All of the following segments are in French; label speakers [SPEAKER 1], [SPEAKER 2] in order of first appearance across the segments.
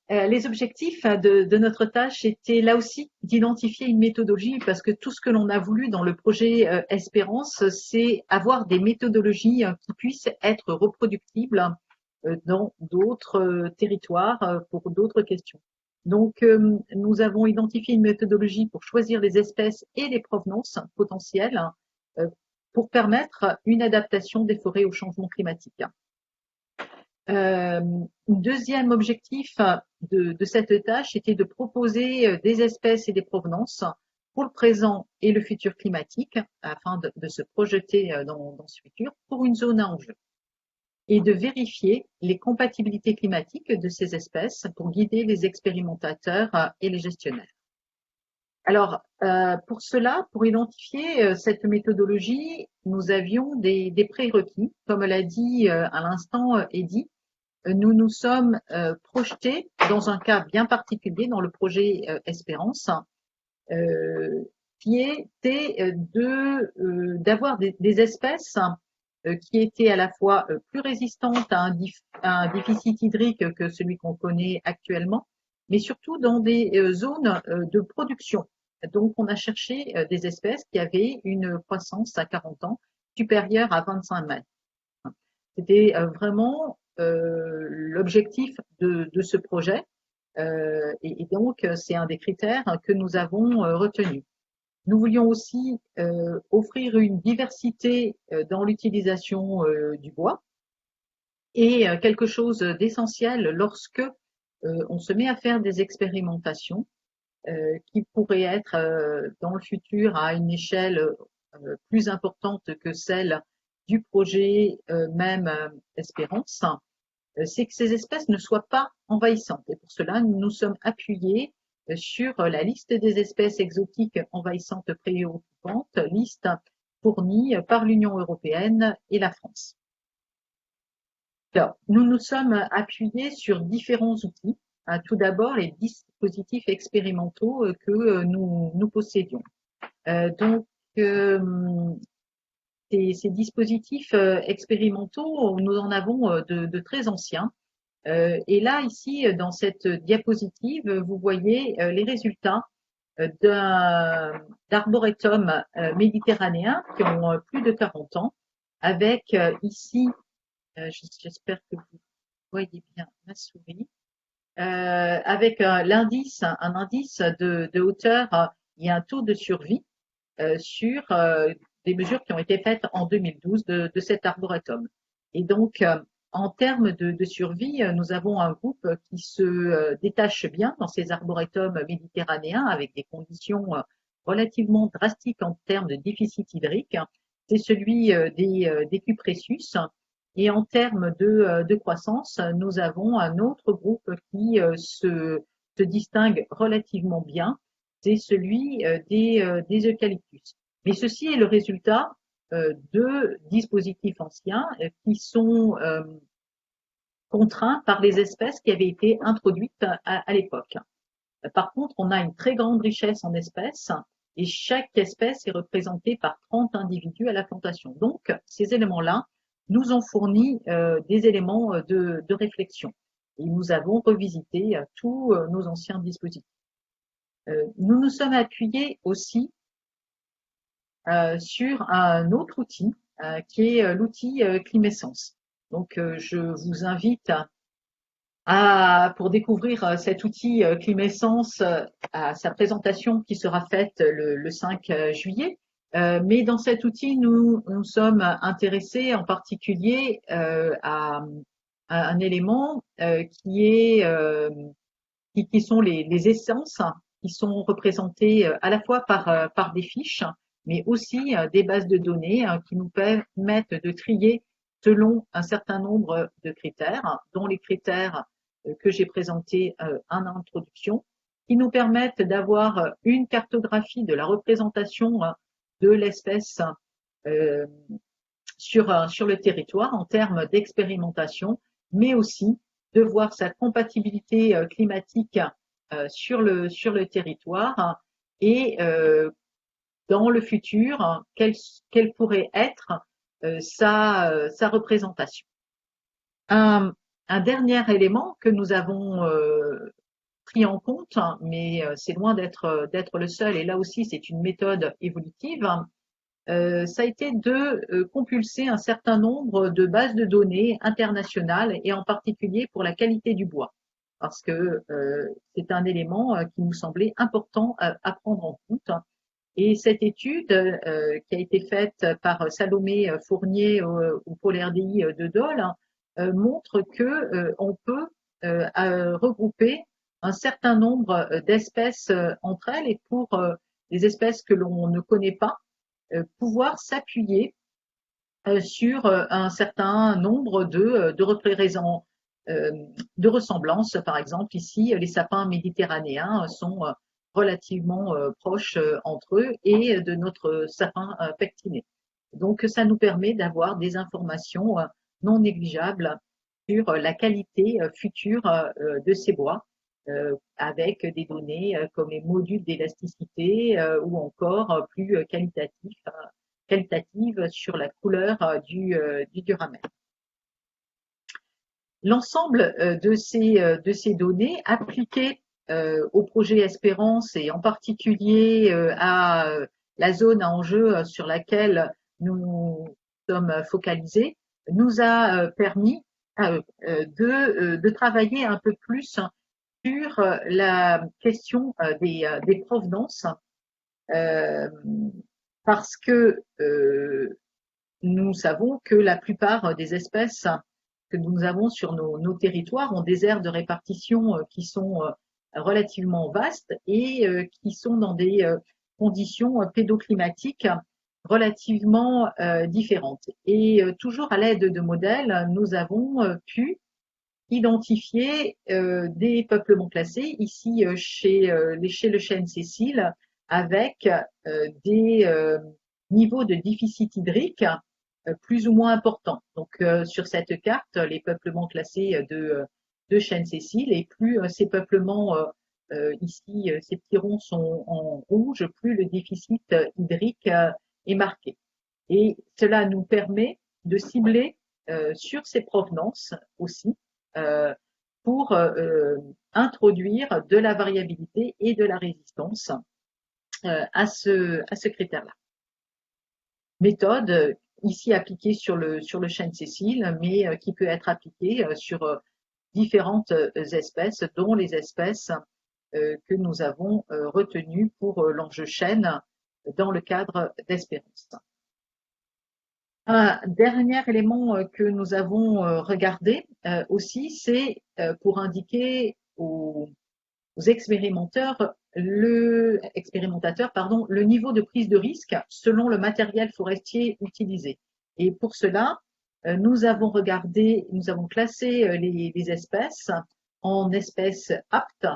[SPEAKER 1] Les objectifs de notre tâche étaient là aussi d'identifier une méthodologie parce que tout ce que l'on a voulu dans le projet Espérance, c'est avoir des méthodologies qui puissent être reproductibles dans d'autres territoires pour d'autres questions. Nous avons identifié une méthodologie pour choisir les espèces et les provenances potentielles euh, pour permettre une adaptation des forêts au changement climatique. Deuxième objectif de cette tâche était de proposer des espèces et des provenances pour le présent et le futur climatique, afin de se projeter dans ce futur pour une zone à enjeu, et de vérifier les compatibilités climatiques de ces espèces pour guider les expérimentateurs et les gestionnaires. Alors, pour cela, pour identifier cette méthodologie, nous avions des prérequis, comme l'a dit à l'instant Eddy. Nous nous sommes projetés dans un cas bien particulier dans le projet Espérance, qui était d'avoir des espèces qui étaient à la fois plus résistantes à un déficit hydrique que celui qu'on connaît actuellement, mais surtout dans des zones de production. Donc, on a cherché des espèces qui avaient une croissance à 40 ans supérieure à 25 mètres. C'était vraiment l'objectif de ce projet, et donc c'est un des critères que nous avons retenu. Nous voulions aussi offrir une diversité dans l'utilisation du bois, et quelque chose d'essentiel lorsque on se met à faire des expérimentations qui pourraient être dans le futur à une échelle plus importante que celle du projet même Espérance, c'est que ces espèces ne soient pas envahissantes. Et pour cela, nous nous sommes appuyés sur la liste des espèces exotiques envahissantes préoccupantes, liste fournie par l'Union européenne et la France. Alors, nous nous sommes appuyés sur différents outils. Tout d'abord, les dispositifs expérimentaux que nous possédions. Donc, ces dispositifs expérimentaux, nous en avons de très anciens. Et là, ici, dans cette diapositive, vous voyez les résultats d'arboretums méditerranéens qui ont plus de 40 ans, avec ici, j'espère que vous voyez bien ma souris, avec l'indice, un indice de hauteur et un taux de survie sur des mesures qui ont été faites en 2012 de cet arboretum. Et donc, en termes de survie, nous avons un groupe qui se détache bien dans ces arboretums méditerranéens avec des conditions relativement drastiques en termes de déficit hydrique. C'est celui des Cupressus. Et en termes de croissance, nous avons un autre groupe qui se distingue relativement bien, c'est celui des eucalyptus. Mais ceci est le résultat de dispositifs anciens qui sont contraints par les espèces qui avaient été introduites à l'époque. Par contre, on a une très grande richesse en espèces et chaque espèce est représentée par 30 individus à la plantation. Donc, ces éléments-là nous ont fourni des éléments de réflexion. Et nous avons revisité tous nos anciens dispositifs. Nous nous sommes appuyés aussi sur un autre outil qui est l'outil Climessence. Donc, je vous invite pour découvrir cet outil Climessence à sa présentation qui sera faite le 5 juillet. Mais dans cet outil, nous sommes intéressés en particulier à un élément qui sont les essences qui sont représentées à la fois par des fiches, mais aussi des bases de données qui nous permettent de trier selon un certain nombre de critères, dont les critères que j'ai présentés en introduction, qui nous permettent d'avoir une cartographie de la représentation de l'espèce sur le territoire en termes d'expérimentation, mais aussi de voir sa compatibilité climatique sur le territoire et dans le futur, quelle pourrait être sa représentation. Un Un dernier élément que nous avons pris en compte, hein, mais c'est loin d'être le seul, et là aussi c'est une méthode évolutive, ça a été de compulser un certain nombre de bases de données internationales et en particulier pour la qualité du bois, parce que c'est un élément qui nous semblait important à prendre en compte. Et cette étude qui a été faite par Salomé Fournier au Pôle RDI de Dole montre que on peut regrouper un certain nombre d'espèces entre elles et pour les espèces que l'on ne connaît pas, pouvoir s'appuyer sur un certain nombre de représentants, de ressemblances. Par exemple, ici, les sapins méditerranéens sont relativement proches entre eux et de notre sapin pectiné. Donc, ça nous permet d'avoir des informations non négligeables sur la qualité future de ces bois, avec des données comme les modules d'élasticité ou encore plus qualitative sur la couleur du duramel. L'ensemble de ces données appliquées au projet Espérance et en particulier à la zone à enjeu sur laquelle nous sommes focalisés nous a permis de travailler un peu plus sur la question des provenances, parce que nous savons que la plupart des espèces que nous avons sur nos territoires ont des aires de répartition qui sont relativement vastes et qui sont dans des conditions pédoclimatiques relativement différentes. Et toujours à l'aide de modèles, nous avons pu identifier des peuplements classés, ici chez le chêne Cécile, avec des niveaux de déficit hydrique plus ou moins importants. Donc sur cette carte, les peuplements classés de chêne Cécile, et plus ces peuplements ici, ces petits ronds sont en rouge, plus le déficit hydrique est marqué. Et cela nous permet de cibler sur ces provenances aussi pour introduire de la variabilité et de la résistance à ce critère-là. Méthode ici appliquée sur le chêne Cécile, mais qui peut être appliquée sur différentes espèces, dont les espèces que nous avons retenues pour l'enjeu chêne dans le cadre d'Espérance. Un dernier élément que nous avons regardé aussi, c'est pour indiquer aux expérimentateurs le niveau de prise de risque selon le matériel forestier utilisé. Et pour cela, nous avons classé les espèces en espèces aptes,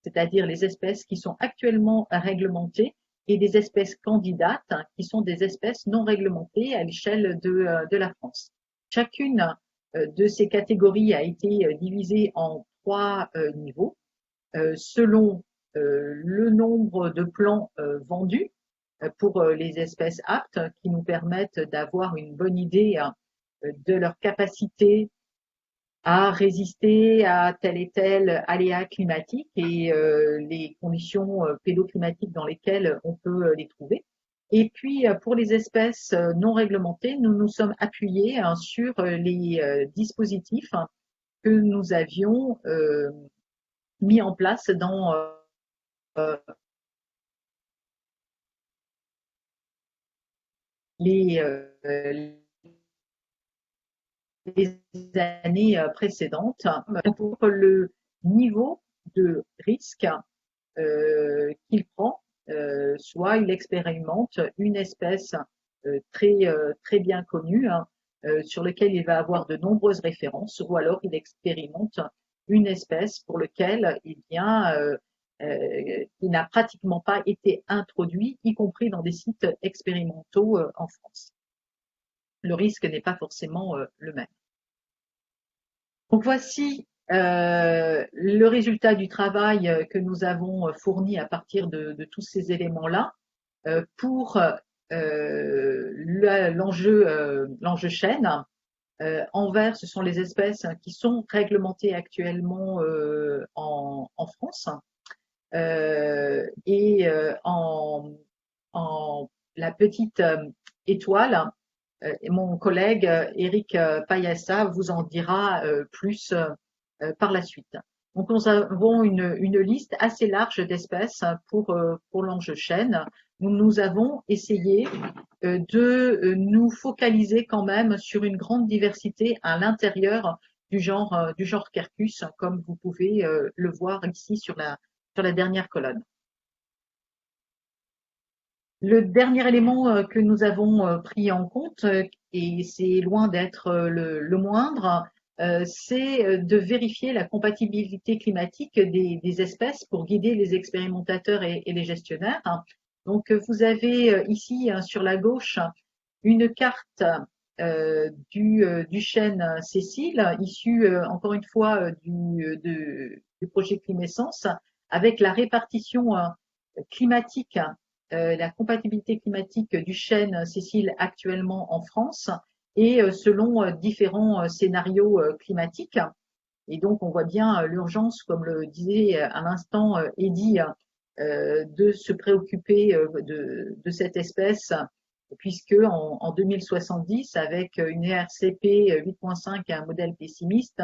[SPEAKER 1] c'est-à-dire les espèces qui sont actuellement réglementées, et des espèces candidates, qui sont des espèces non réglementées à l'échelle de la France. Chacune de ces catégories a été divisée en 3 niveaux, selon le nombre de plants vendus pour les espèces aptes, qui nous permettent d'avoir une bonne idée de leur capacité à résister à tel et tel aléa climatique et les conditions pédoclimatiques dans lesquelles on peut les trouver. Et puis pour les espèces non réglementées, nous nous sommes appuyés sur les dispositifs que nous avions mis en place dans les années précédentes pour le niveau de risque qu'il prend, soit il expérimente une espèce très bien connue, sur laquelle il va avoir de nombreuses références, ou alors il expérimente une espèce pour laquelle il n'a pratiquement pas été introduit, y compris dans des sites expérimentaux en France. Le risque n'est pas forcément le même. Donc voici le résultat du travail que nous avons fourni à partir de tous ces éléments-là pour l'enjeu chêne. En vert, ce sont les espèces qui sont réglementées actuellement en France. En la petite étoile, mon collègue Eric Payassa vous en dira plus par la suite. Donc nous avons une liste assez large d'espèces pour l'ange chêne. Nous avons essayé de nous focaliser quand même sur une grande diversité à l'intérieur du genre Quercus, comme vous pouvez le voir ici sur la dernière colonne. Le dernier élément que nous avons pris en compte, et c'est loin d'être le moindre, c'est de vérifier la compatibilité climatique des espèces pour guider les expérimentateurs et les gestionnaires. Donc, vous avez ici sur la gauche une carte du chêne Cécile, issu encore une fois du projet Climessence, avec la répartition climatique, la compatibilité climatique du chêne Cécile actuellement en France et selon différents scénarios climatiques. Et donc, on voit bien l'urgence, comme le disait à l'instant Eddy, de se préoccuper de cette espèce, puisque en 2070, avec une ERCP 8.5 et un modèle pessimiste,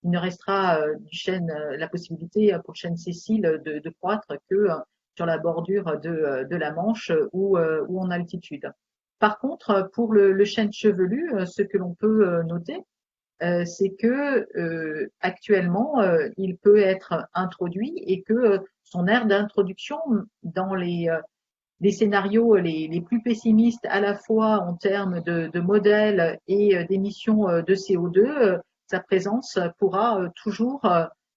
[SPEAKER 1] il ne restera du chêne la possibilité pour le chêne Cécile de croître que sur la bordure de la Manche ou en altitude. Par contre, pour le chêne chevelu, ce que l'on peut noter, c'est que actuellement, il peut être introduit et que son aire d'introduction dans les scénarios les plus pessimistes, à la fois en termes de modèles et d'émissions de CO2, sa présence pourra toujours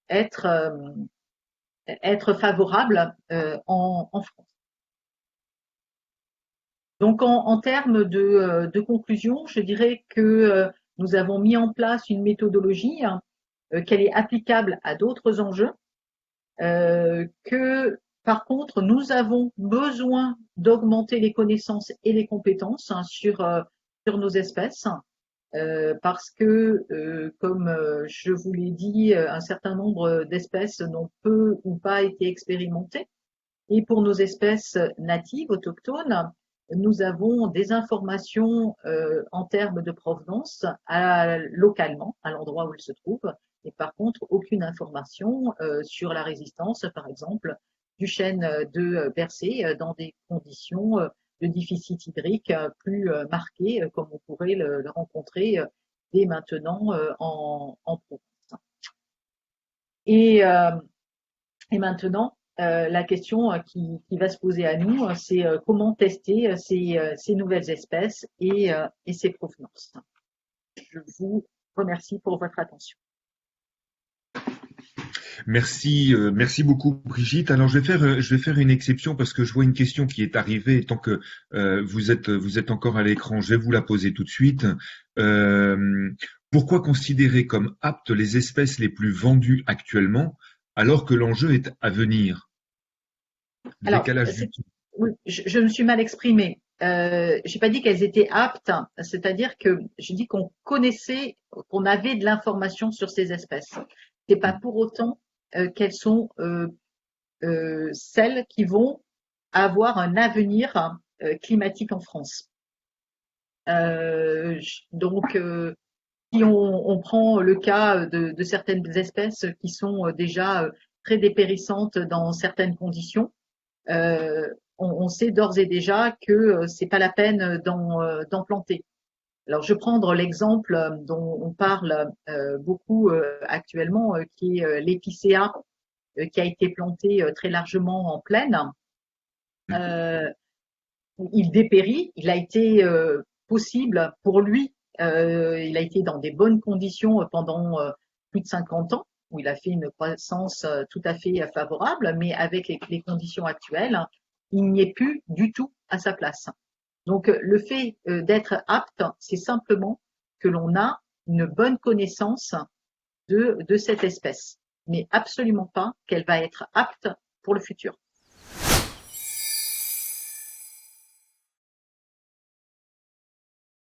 [SPEAKER 1] être favorable en France. Donc, en termes de conclusion, je dirais que nous avons mis en place une méthodologie, qu'elle est applicable à d'autres enjeux, que par contre, nous avons besoin d'augmenter les connaissances et les compétences sur nos espèces, parce que, comme je vous l'ai dit, un certain nombre d'espèces n'ont peu ou pas été expérimentées. Et pour nos espèces natives, autochtones, nous avons des informations en termes de provenance localement, à l'endroit où elles se trouvent, et par contre, aucune information sur la résistance, par exemple, du chêne de Bercé dans des conditions de déficit hydrique plus marquées, comme on pourrait le rencontrer dès maintenant en Provence. Et maintenant, la question qui va se poser à nous, c'est comment tester ces nouvelles espèces et ces provenances. Je vous remercie pour votre attention.
[SPEAKER 2] Merci, merci beaucoup Brigitte. Alors je vais faire une exception parce que je vois une question qui est arrivée. Et tant que vous êtes encore à l'écran, je vais vous la poser tout de suite. Pourquoi considérer comme aptes les espèces les plus vendues actuellement alors que l'enjeu est à venir?
[SPEAKER 1] Alors, oui, je me suis mal exprimée. J'ai pas dit qu'elles étaient aptes, c'est-à-dire que je dis qu'on connaissait, qu'on avait de l'information sur ces espèces. C'est pas pour autant qu'elles sont celles qui vont avoir un avenir climatique en France. Donc, si on prend le cas de certaines espèces qui sont déjà très dépérissantes dans certaines conditions, on sait d'ores et déjà que c'est pas la peine d'en planter. Alors, je vais prendre l'exemple dont on parle beaucoup actuellement, qui est l'épicéa, qui a été planté très largement en plaine. Il dépérit. Il a été possible pour lui. Il a été dans des bonnes conditions pendant plus de 50 ans, où il a fait une croissance tout à fait favorable, mais avec les conditions actuelles, il n'y est plus du tout à sa place. Donc, le fait d'être apte, c'est simplement que l'on a une bonne connaissance de cette espèce, mais absolument pas qu'elle va être apte pour le futur.